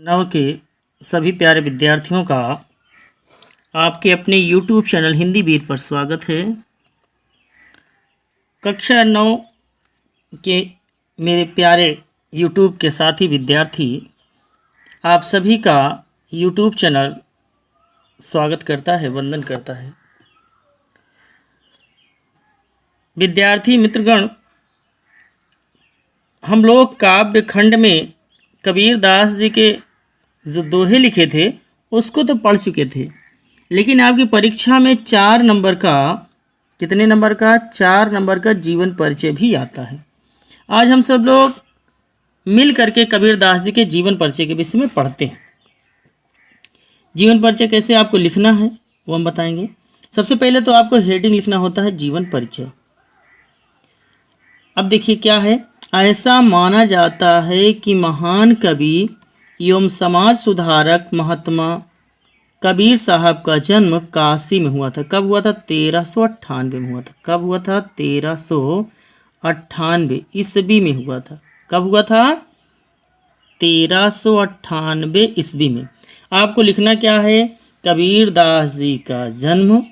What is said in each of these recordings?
नव के सभी प्यारे विद्यार्थियों का आपके अपने YouTube चैनल हिंदी बीट पर स्वागत है। कक्षा 9 के मेरे प्यारे YouTube के साथी विद्यार्थी, आप सभी का YouTube चैनल स्वागत करता है, वंदन करता है। विद्यार्थी मित्रगण, हम लोग काव्य खंड में कबीर दास जी के जो दोहे लिखे थे उसको तो पढ़ चुके थे, लेकिन आपकी परीक्षा में 4 नंबर का, कितने नंबर का, 4 नंबर का जीवन परिचय भी आता है। आज हम सब लोग मिल करके कबीर दास जी के जीवन परिचय के विषय में पढ़ते हैं। जीवन परिचय कैसे आपको लिखना है वो हम बताएंगे। सबसे पहले तो आपको हेडिंग लिखना होता है जीवन परिचय। अब देखिए क्या है, ऐसा माना जाता है कि महान कवि एवं समाज सुधारक महात्मा कबीर साहब का जन्म काशी में हुआ था। कब हुआ था? 1398 में हुआ था। कब हुआ था? 1398 ईस्वी में हुआ था। कब हुआ था? 1398 ईस्वी में। आपको लिखना क्या है? कबीर दास जी का जन्म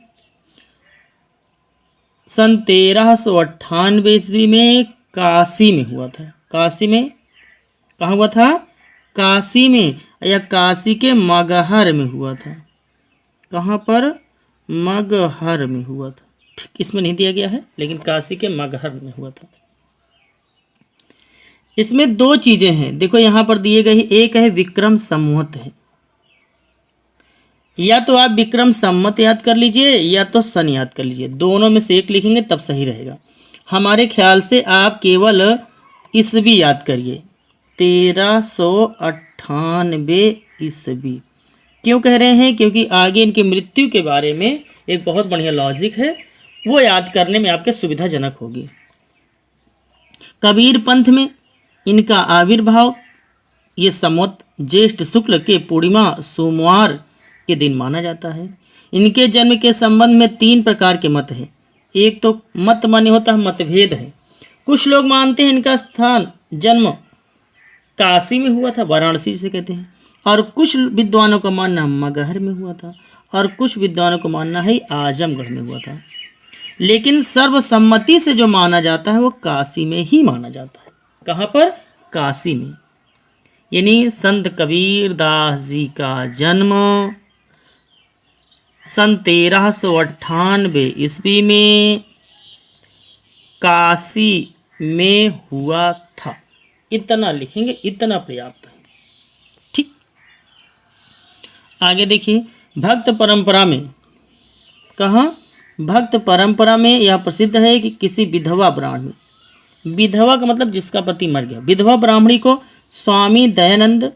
सन 1398 ईस्वी में काशी में हुआ था। काशी में, कहाँ हुआ था? काशी में, या काशी के मगहर में हुआ था। कहाँ पर? मगहर में हुआ था। ठीक, इसमें नहीं दिया गया है, लेकिन काशी के मगहर में हुआ था। इसमें 2 चीजें हैं, देखो यहाँ पर दिए गए। एक है विक्रम संवत है, या तो आप विक्रम संवत याद कर लीजिए या तो सन याद कर लीजिए, दोनों में से एक लिखेंगे तब सही रहेगा। हमारे ख्याल से आप केवल ईस्वी याद करिए, 1398 ईस्वी। क्यों कह रहे हैं? क्योंकि आगे इनकी मृत्यु के बारे में एक बहुत बढ़िया लॉजिक है, वो याद करने में आपके सुविधाजनक होगी। कबीर पंथ में इनका आविर्भाव ये संवत ज्येष्ठ शुक्ल के पूर्णिमा सोमवार के दिन माना जाता है। इनके जन्म के संबंध में 3 प्रकार के मत हैं। एक तो मत माने होता है मतभेद है। कुछ लोग मानते हैं इनका स्थान जन्म काशी में हुआ था, वाराणसी से कहते हैं, और कुछ विद्वानों का मानना मगहर में हुआ था, और कुछ विद्वानों को मानना है आजमगढ़ में हुआ था। लेकिन सर्वसम्मति से जो माना जाता है वो काशी में ही माना जाता है। कहाँ पर? काशी में। यानी संत कबीर दास जी का जन्म सन 1398 ईस्वी में काशी में हुआ था। इतना लिखेंगे, इतना पर्याप्त है। ठीक, आगे देखिए। भक्त परंपरा में, कहाँ? भक्त परंपरा में यह प्रसिद्ध है कि किसी विधवा ब्राह्मणी, विधवा का मतलब जिसका पति मर गया, विधवा ब्राह्मणी को स्वामी दयानंद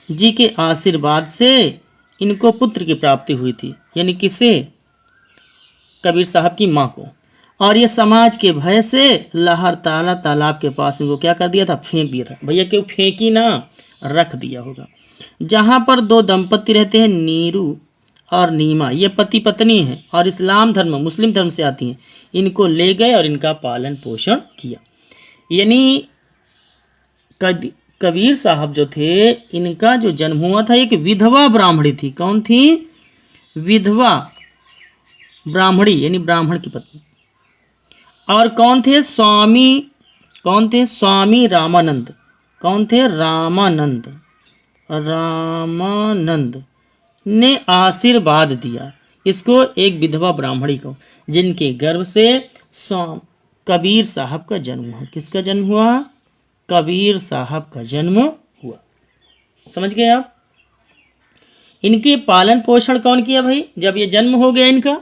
जी के आशीर्वाद से इनको पुत्र की प्राप्ति हुई थी। यानी किसे? कबीर साहब की माँ को। और ये समाज के भय से लहरताला तालाब के पास इनको क्या कर दिया था? फेंक दिया था। भैया क्यों फेंकी ना, रख दिया होगा। जहाँ पर 2 दंपति रहते हैं, नीरू और नीमा, ये पति पत्नी हैं और इस्लाम धर्म, मुस्लिम धर्म से आती हैं। इनको ले गए और इनका पालन पोषण किया। यानी कबीर साहब जो थे, इनका जो जन्म हुआ था एक विधवा ब्राह्मणी थी। कौन थी? विधवा ब्राह्मणी, यानी ब्राह्मण की पत्नी। और कौन थे? स्वामी, कौन थे? स्वामी रामानंद। कौन थे? रामानंद। रामानंद ने आशीर्वाद दिया इसको, एक विधवा ब्राह्मणी को, जिनके गर्भ से कबीर साहब का जन्म हुआ। किसका जन्म हुआ? कबीर साहब का जन्म हुआ। समझ गए आप? इनके पालन पोषण कौन किया भाई? जब ये जन्म हो गया इनका,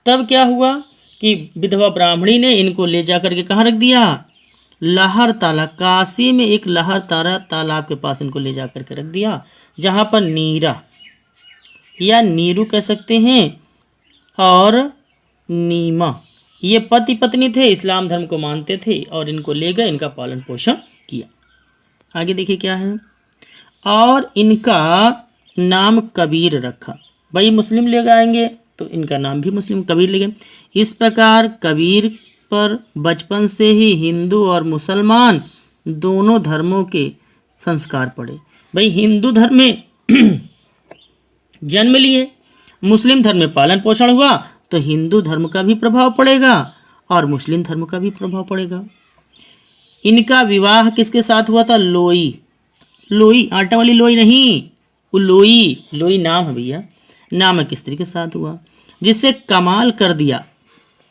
तब क्या हुआ कि विधवा ब्राह्मणी ने इनको ले जाकर के कहाँ रख दिया? लहर तालाब, काशी में एक लहर तारा तालाब के पास इनको ले जाकर के रख दिया, जहाँ पर नीरा या नीरू कह सकते हैं और नीमा, ये पति पत्नी थे, इस्लाम धर्म को मानते थे, और इनको ले गए, इनका पालन पोषण किया। आगे देखिए क्या है। और इनका नाम कबीर रखा। भाई मुस्लिम ले आएंगे तो इनका नाम भी मुस्लिम कबीर ले गए। इस प्रकार कबीर पर बचपन से ही हिंदू और मुसलमान दोनों धर्मों के संस्कार पड़े। भाई हिंदू धर्म में जन्म लिए, मुस्लिम धर्म में पालन पोषण हुआ, तो हिंदू धर्म का भी प्रभाव पड़ेगा और मुस्लिम धर्म का भी प्रभाव पड़ेगा। इनका विवाह किसके साथ हुआ था? लोई। लोई, आटा वाली लोई नहीं, वो लोई, लोई नाम है भैया, नामक स्त्री के साथ हुआ, जिससे कमाल कर दिया।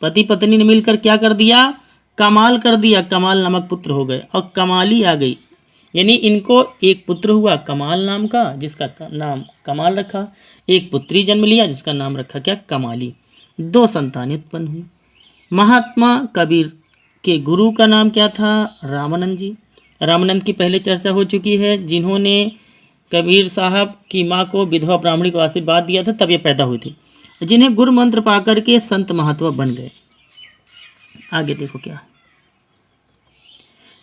पति पत्नी ने मिलकर क्या कर दिया? कमाल कर दिया। कमाल नामक पुत्र हो गए और कमाली आ गई, यानी इनको एक पुत्र हुआ कमाल नाम का, जिसका नाम कमाल रखा। एक पुत्री जन्म लिया जिसका नाम रखा क्या? कमाली। 2 संतानें उत्पन्न हुई। महात्मा कबीर के गुरु का नाम क्या था? रामानंद जी। रामानंद की पहले चर्चा हो चुकी है, जिन्होंने कबीर साहब की माँ को विधवा ब्राह्मणी को आशीर्वाद दिया था, तब ये पैदा हुई थी, जिन्हें गुरु मंत्र पाकर के संत महात्मा बन गए। आगे देखो क्या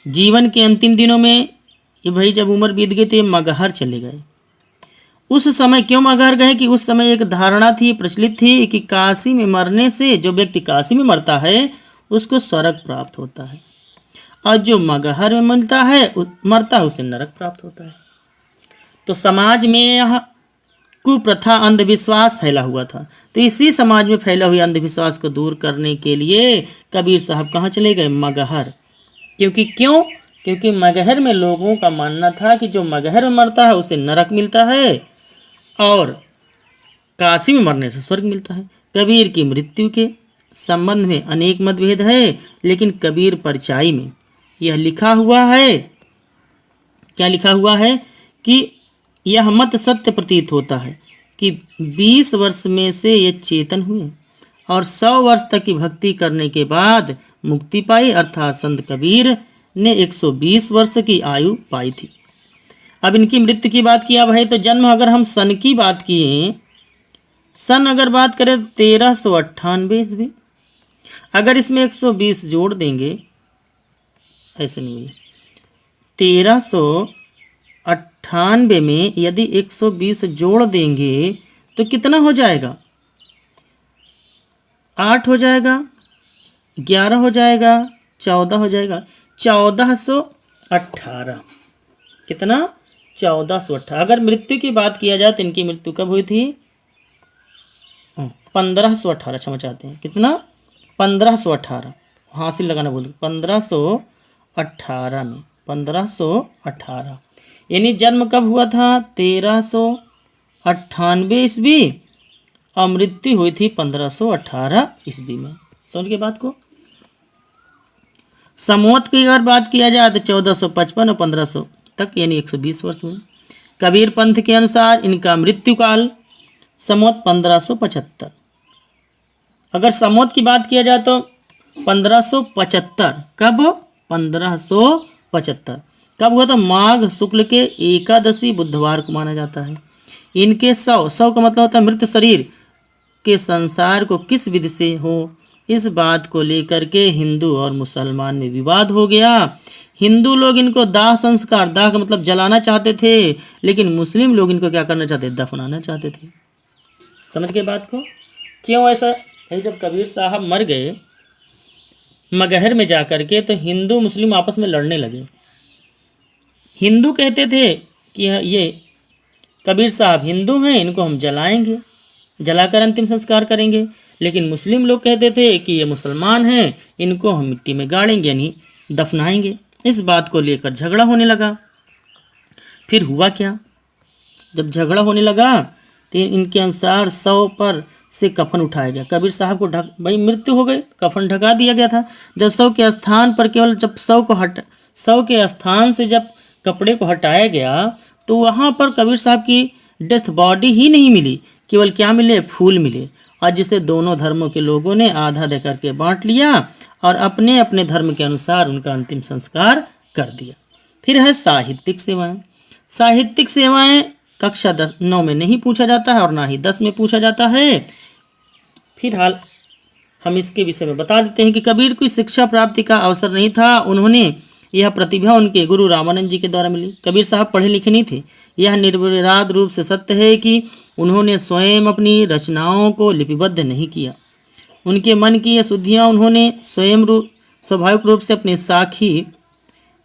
जीवन के अंतिम दिनों में ये भाई जब उम्र बीत गई तो ये मगहर चले गए। उस समय क्यों मगहर गए? कि उस समय एक धारणा थी, प्रचलित थी कि काशी में मरने से, जो व्यक्ति काशी में मरता है उसको स्वर्ग प्राप्त होता है, और जो मगहर में मरता है उसे नरक प्राप्त होता है। तो समाज में यह कुप्रथा, अंधविश्वास फैला हुआ था। तो इसी समाज में फैला हुए अंधविश्वास को दूर करने के लिए कबीर साहब कहाँ चले गए? मगहर। क्योंकि मगहर में लोगों का मानना था कि जो मगहर में मरता है उसे नरक मिलता है और काशी में मरने से स्वर्ग मिलता है। कबीर की मृत्यु के संबंध में अनेक मतभेद है, लेकिन कबीर परचाई में यह लिखा हुआ है, क्या लिखा हुआ है? कि यह मत सत्य प्रतीत होता है कि 20 वर्ष में से ये चेतन हुए और 100 वर्ष तक की भक्ति करने के बाद मुक्ति पाई, अर्थात संत कबीर ने 120 वर्ष की आयु पाई थी। अब इनकी मृत्यु की बात किया भाई, तो जन्म अगर हम सन की बात किए, सन अगर बात करें तो 1398 ईस्वी, अगर इसमें 120 जोड़ देंगे, ऐसे नहीं, 1398 में यदि 120 जोड़ देंगे तो कितना हो जाएगा? 8 हो जाएगा, 11 हो जाएगा, 14 हो जाएगा, 1418। कितना? 1418। अगर मृत्यु की बात किया जाए तो इनकी मृत्यु कब हुई थी? 1518, क्षमा चाहते हैं, कितना? 1518, हासिल लगाना बोल, 1518 में, 1518, यानी जन्म कब हुआ था? 1398 ईस्वी और मृत्यु हुई थी 1518 ईस्वी में। समझ के बात को? संवत की अगर बात किया जाए तो 1455 और 1500 तक, यानी 120 वर्ष हुए। कबीर पंथ के अनुसार इनका मृत्यु काल संवत 1575। अगर संवत की बात किया जाए तो 1575, कब? 1575 कब हुआ था? माघ शुक्ल के एकादशी बुधवार को माना जाता है। इनके 100 का मतलब होता है मृत शरीर के संसार को किस विधि से हो, इस बात को लेकर के हिंदू और मुसलमान में विवाद हो गया। हिंदू लोग इनको दाह संस्कार, दाह का मतलब जलाना चाहते थे, लेकिन मुस्लिम लोग इनको क्या करना चाहते? दफनाना चाहते थे। समझ गए बात को? क्यों ऐसा? जब कबीर साहब मर गए मगहर में जाकर के, तो हिंदू मुस्लिम आपस में लड़ने लगे। हिंदू कहते थे कि ये कबीर साहब हिंदू हैं, इनको हम जलाएंगे, जलाकर अंतिम संस्कार करेंगे, लेकिन मुस्लिम लोग कहते थे कि ये मुसलमान हैं, इनको हम मिट्टी में गाड़ेंगे, यानी दफनाएंगे। इस बात को लेकर झगड़ा होने लगा। फिर हुआ क्या? जब झगड़ा होने लगा तो इनके अनुसार 100 पर से कफन उठाया गया। कबीर साहब को भाई मृत्यु हो गई, कफन ढका दिया गया था। जब 100 के स्थान पर केवल जब 100 के स्थान से जब कपड़े को हटाया गया तो वहाँ पर कबीर साहब की डेथ बॉडी ही नहीं मिली, केवल क्या मिले? फूल मिले, और जिसे दोनों धर्मों के लोगों ने आधा दे करके बांट लिया और अपने अपने धर्म के अनुसार उनका अंतिम संस्कार कर दिया। फिर है साहित्यिक सेवाएं। साहित्यिक सेवाएं कक्षा 9 में नहीं पूछा जाता है और ना ही 10 में पूछा जाता है। फिलहाल हम इसके विषय में बता देते हैं कि कबीर को शिक्षा प्राप्ति का अवसर नहीं था। उन्होंने यह प्रतिभा उनके गुरु रामानंद जी के द्वारा मिली। कबीर साहब पढ़े लिखे नहीं थे। यह निर्विवाद रूप से सत्य है कि उन्होंने स्वयं अपनी रचनाओं को लिपिबद्ध नहीं किया। उनके मन की अशुद्धियाँ उन्होंने स्वयं स्वाभाविक रूप से अपने साखी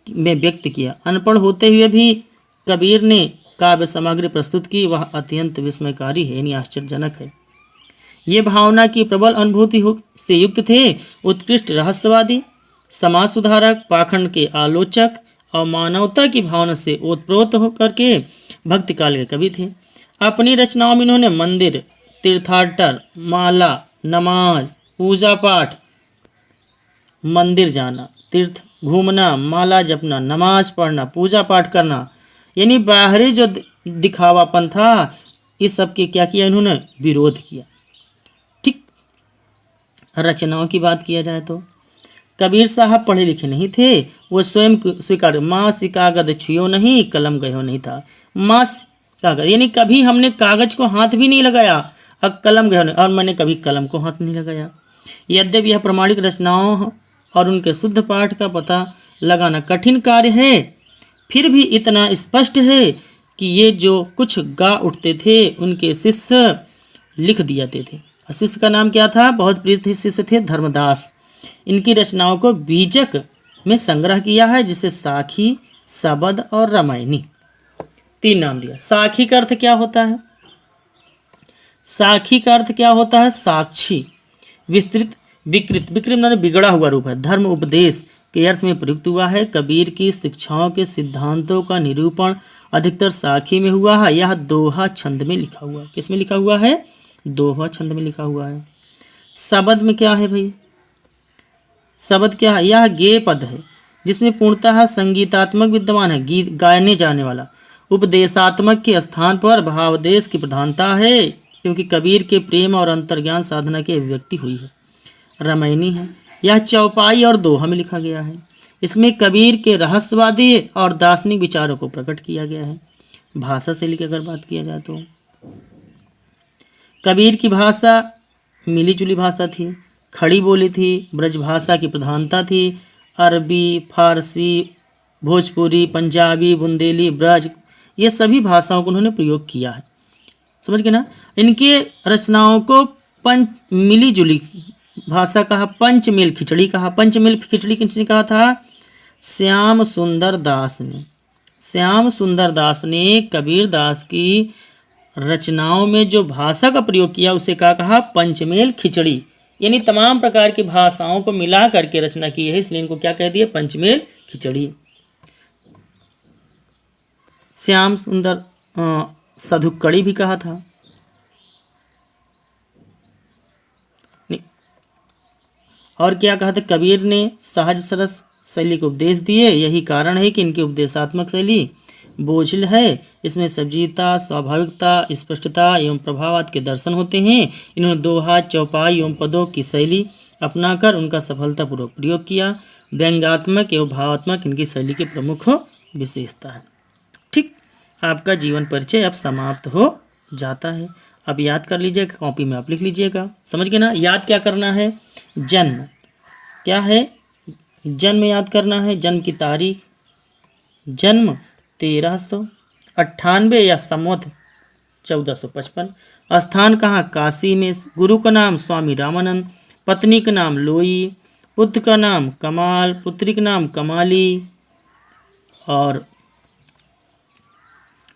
में व्यक्त किया। अनपढ़ होते हुए भी कबीर ने काव्य सामग्री प्रस्तुत की वह अत्यंत विस्मयकारी है, यानी आश्चर्यजनक है। ये भावना की प्रबल अनुभूति से युक्त थे। उत्कृष्ट रहस्यवादी, समाज सुधारक, पाखंड के आलोचक और मानवता की भावना से ओतप्रोत होकर के भक्ति काल के कवि थे। अपनी रचनाओं में इन्होंने मंदिर, तीर्थाटन, माला, नमाज, पूजा पाठ, मंदिर जाना, तीर्थ घूमना, माला जपना, नमाज पढ़ना, पूजा पाठ करना, यानी बाहरी जो दिखावापन था, इस सब के क्या किया इन्होंने? विरोध किया। ठीक। रचनाओं की बात किया जाए तो कबीर साहब पढ़े लिखे नहीं थे। वो स्वयं स्वीकार, माँ से कागज छुयो नहीं, कलम गयो नहीं था। माँ कागज यानी कभी हमने कागज को हाथ भी नहीं लगाया, अब कलम गयो नहीं, और मैंने कभी कलम को हाथ नहीं लगाया। यद्यपि यह प्रमाणिक रचनाओं और उनके शुद्ध पाठ का पता लगाना कठिन कार्य है, फिर भी इतना स्पष्ट है कि ये जो कुछ गा उठते थे उनके शिष्य लिख दियाते थे। शिष्य का नाम क्या था? बहुत प्रिय शिष्य थे धर्मदास। इनकी रचनाओं को बीजक में संग्रह किया है, जिसे साखी, सबद और रामायणी 3 नाम दिया। साखी का अर्थ क्या होता है? साखी का अर्थ क्या होता है? साक्षी। विस्तृत, विकृत, विकृत माने बिगड़ा हुआ रूप है। धर्म उपदेश के अर्थ में प्रयुक्त हुआ है। कबीर की शिक्षाओं के सिद्धांतों का निरूपण अधिकतर साखी में हुआ है। यह दोहा छंद में लिखा हुआ है। किस में लिखा हुआ है? दोहा छंद में लिखा हुआ है। शब्द में क्या है भाई? शब्द क्या है? यह गेय पद है जिसमें पूर्णतः संगीतात्मक विद्यमान है, गीत गाने जाने वाला। उपदेशात्मक के स्थान पर भावदेश की प्रधानता है, क्योंकि कबीर के प्रेम और अंतर्ज्ञान साधना की अभिव्यक्ति हुई है। रामायणी है, यह चौपाई और दोहा में लिखा गया है। इसमें कबीर के रहस्यवादी और दार्शनिक विचारों को प्रकट किया गया है। भाषा शैली की अगर बात किया जाए तो कबीर की भाषा मिली जुली भाषा थी, खड़ी बोली थी, ब्रजभाषा की प्रधानता थी। अरबी, फारसी, भोजपुरी, पंजाबी, बुंदेली, ब्रज, ये सभी भाषाओं को उन्होंने प्रयोग किया है। समझ गए ना? इनके रचनाओं को मिली जुली भाषा कहा, पंचमेल खिचड़ी कहा। पंचमेल खिचड़ी किसने कहा था? श्याम सुंदर दास ने। श्याम सुंदर दास ने कबीर दास की रचनाओं में जो भाषा का प्रयोग किया उसे क्या कहा? पंचमेल खिचड़ी। यानी तमाम प्रकार की भाषाओं को मिला करके रचना की है, इसलिए इनको क्या कह दिए? पंचमेल खिचड़ी। श्याम सुंदर सधुक्कड़ी भी कहा था। और क्या कहा था? कबीर ने सहज सरस शैली को उपदेश दिए। यही कारण है कि इनकी उपदेशात्मक शैली बोझिल है। इसमें सजीवता, स्वाभाविकता, स्पष्टता एवं प्रभावात के दर्शन होते हैं। इन्होंने दोहा, चौपाई एवं पदों की शैली अपनाकर उनका सफलतापूर्वक प्रयोग किया। व्यंग्यात्मक एवं भावात्मक इनकी शैली की प्रमुख विशेषता है। ठीक, आपका जीवन परिचय अब समाप्त हो जाता है। अब याद कर लीजिएगा, कॉपी में आप लिख लीजिएगा। समझ गए ना? याद क्या करना है? जन्म क्या है? जन्म याद करना है, जन्म की तारीख। जन्म 1398 या संवत 1455। स्थान कहाँ? काशी में। गुरु का नाम स्वामी रामानंद, पत्नी का नाम लोई, पुत्र का नाम कमाल, पुत्री का नाम कमाली। और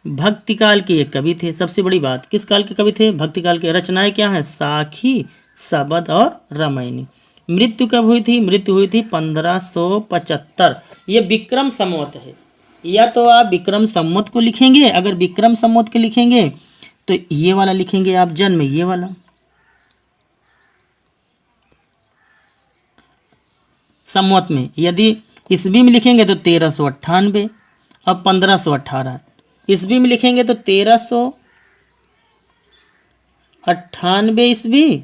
भक्ति काल के ये कवि थे। सबसे बड़ी बात, किस काल के कवि थे? भक्ति काल के। रचनाएं क्या हैं? साखी, सबद और रामायणी। मृत्यु कब हुई थी? मृत्यु हुई थी 1575। ये विक्रम संवत है। या तो आप विक्रम संवत को लिखेंगे, अगर विक्रम संवत के लिखेंगे तो ये वाला लिखेंगे आप, जन्म ये वाला। संवत में यदि ईस्वी में लिखेंगे तो 1398। अब 1518। ईस्वी में लिखेंगे तो 1398 ईस्वी।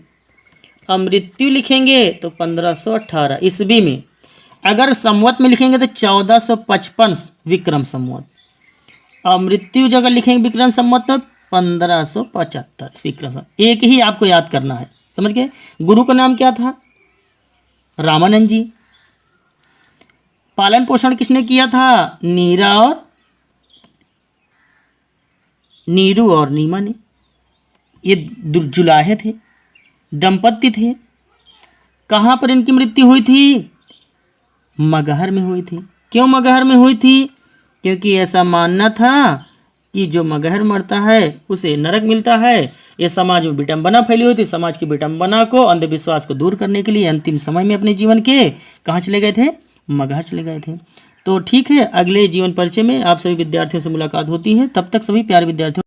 अब मृत्यु लिखेंगे तो 1518 ईस्वी में। अगर संवत में लिखेंगे तो 1455 विक्रम संवत। और मृत्यु जगह लिखेंगे विक्रम संवत तो 1575 विक्रम संवत। एक ही आपको याद करना है, समझ गए? गुरु का नाम क्या था? रामानंद जी। पालन पोषण किसने किया था? नीरू और नीमा ने। ये जुलाहे थे, दंपत्ति थे। कहाँ पर इनकी मृत्यु हुई थी? मगहर में हुई थी। क्यों मगहर में हुई थी? क्योंकि ऐसा मानना था कि जो मगहर मरता है उसे नरक मिलता है। ये समाज में विडंबना फैली हुई थी। समाज की विडंबना को, अंधविश्वास को दूर करने के लिए अंतिम समय में अपने जीवन के कहाँ चले गए थे? मगहर चले गए थे। तो ठीक है, अगले जीवन परिचय में आप सभी विद्यार्थियों से मुलाकात होती है। तब तक सभी प्यारे विद्यार्थियों